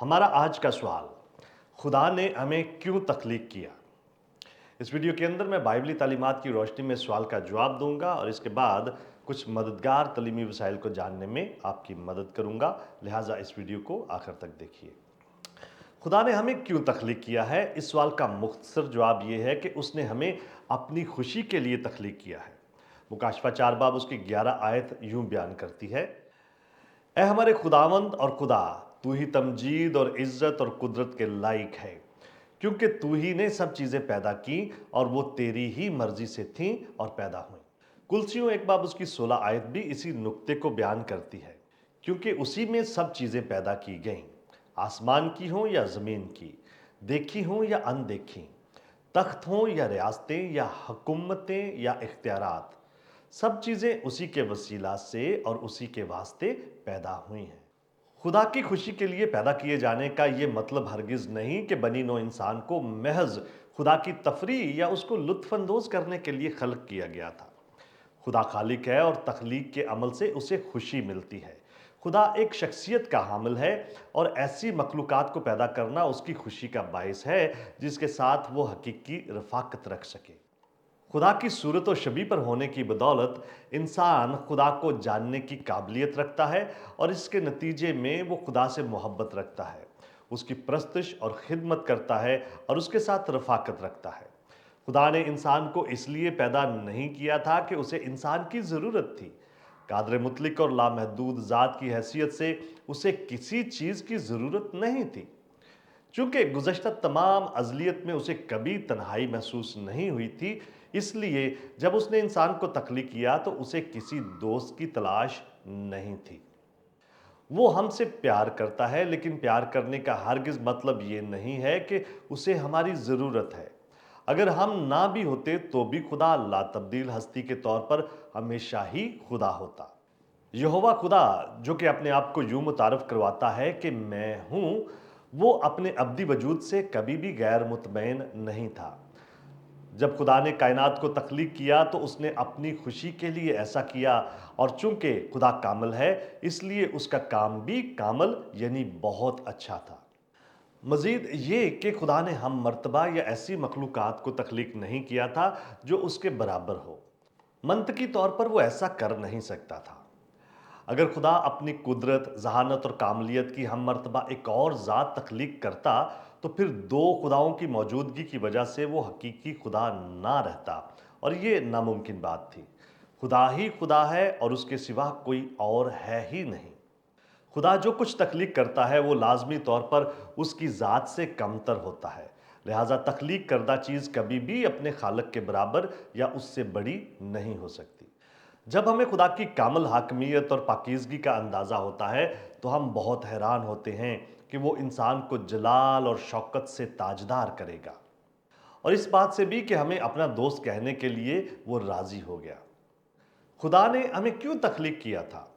हमारा आज का सवाल, खुदा ने हमें क्यों तख्लीक किया? इस वीडियो के अंदर मैं बाइबली तालीमात की रोशनी में सवाल का जवाब दूंगा और इसके बाद कुछ मददगार तलीमी वसाइल को जानने में आपकी मदद करूंगा, लिहाजा इस वीडियो को आखिर तक देखिए। खुदा ने हमें क्यों तख्लीक किया है? इस सवाल का मुख्तसर जवाब यह है कि उसने हमें अपनी खुशी के लिए तख्लीक किया है। मुकाशफा 4 बाब उसकी 11 आयत यूं बयान करती है, ए हमारे खुदावंद और खुदा, तू ही तमजीद और इज्जत और कुदरत के लायक है, क्योंकि तू ही ने सब चीज़ें पैदा की और वो तेरी ही मर्जी से थीं और पैदा हुई। कुलसियों 1 बाब उसकी 16 आयत भी इसी नुक्ते को बयान करती है, क्योंकि उसी में सब चीज़ें पैदा की गईं, आसमान की हों या ज़मीन की, देखी हों या अनदेखी, तख्त हों या रियासतें या हुकूमतें या इख्तियारात, सब चीज़ें उसी के वसीला से और उसी के वास्ते पैदा हुई हैं। खुदा की खुशी के लिए पैदा किए जाने का ये मतलब हरगिज़ नहीं कि बनी नौ इंसान को महज खुदा की तफरीह या उसको लुत्फ़अंदोज़ करने के लिए खल्क किया गया था। खुदा खालिक है और तख्लीक के अमल से उसे खुशी मिलती है। खुदा एक शख्सियत का हामिल है और ऐसी मखलूक़ात को पैदा करना उसकी खुशी का बायस है जिसके साथ वो हकीकी रफ़ाकत रख सके। खुदा की सूरत और शबीह पर होने की बदौलत इंसान खुदा को जानने की काबिलियत रखता है और इसके नतीजे में वो खुदा से मोहब्बत रखता है, उसकी परस्तिश और खिदमत करता है और उसके साथ रफ़ाकत रखता है। खुदा ने इंसान को इसलिए पैदा नहीं किया था कि उसे इंसान की ज़रूरत थी। कादर मुतलिक और लामहदूद ज़ात की हैसियत से उसे किसी चीज़ की ज़रूरत नहीं थी। चूंकि गुज़श्ता तमाम अज़लियत में उसे कभी तन्हाई महसूस नहीं हुई थी, इसलिए जब उसने इंसान को तख्लीक किया तो उसे किसी दोस्त की तलाश नहीं थी। वो हमसे प्यार करता है, लेकिन प्यार करने का हरगिज़ मतलब ये नहीं है कि उसे हमारी ज़रूरत है। अगर हम ना भी होते तो भी खुदा लातब्दील हस्ती के तौर पर हमेशा ही खुदा होता। यहोवा खुदा, जो कि अपने आप को यूं मुतारफ करवाता है कि मैं हूं, वो अपने अब्दी वजूद से कभी भी गैर मुतमईन नहीं था। जब खुदा ने कायनात को तख्लीक किया तो उसने अपनी खुशी के लिए ऐसा किया, और चूंकि खुदा कामिल है इसलिए उसका काम भी कामिल यानी बहुत अच्छा था। मजीद ये कि खुदा ने हम मर्तबा या ऐसी मखलूक़ात को तख्लीक नहीं किया था जो उसके बराबर हो। मंतकी तौर पर वो ऐसा कर नहीं सकता था। अगर खुदा अपनी कुदरत, जहानत और कामलियत की हम मर्तबा एक और ज़ात तख्लीक करता तो फिर दो खुदाओं की मौजूदगी की वजह से वो हकीकी खुदा ना रहता, और ये नामुमकिन बात थी। खुदा ही खुदा है और उसके सिवा कोई और है ही नहीं। खुदा जो कुछ तख्लीक करता है वो लाजमी तौर पर उसकी ज़ात से कमतर होता है, लिहाजा तख्लीक करदा चीज़ कभी भी अपने खालक के बराबर या उससे बड़ी नहीं हो सकती। जब हमें खुदा की कामिल हाकमियत और पाकीज़गी का अंदाज़ा होता है तो हम बहुत हैरान होते हैं कि वो इंसान को जलाल और शौकत से ताजदार करेगा, और इस बात से भी कि हमें अपना दोस्त कहने के लिए वो राज़ी हो गया। खुदा ने हमें क्यों तख्लीक किया था?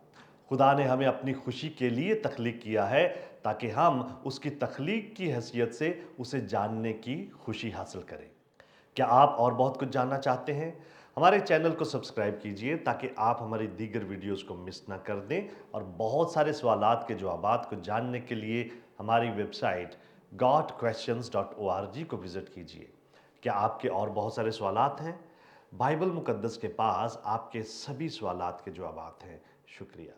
खुदा ने हमें अपनी खुशी के लिए तख्लीक किया है, ताकि हम उसकी तख्लीक की हैसियत से उसे जानने की खुशी हासिल करें। क्या आप और बहुत कुछ जानना चाहते हैं? हमारे चैनल को सब्सक्राइब कीजिए ताकि आप हमारी दीगर वीडियोस को मिस ना कर दें, और बहुत सारे सवालात के जवाबात को जानने के लिए हमारी वेबसाइट godquestions.org को विज़िट कीजिए। क्या आपके और बहुत सारे सवालात हैं? बाइबल मुकद्दस के पास आपके सभी सवालात के जवाबात हैं। शुक्रिया।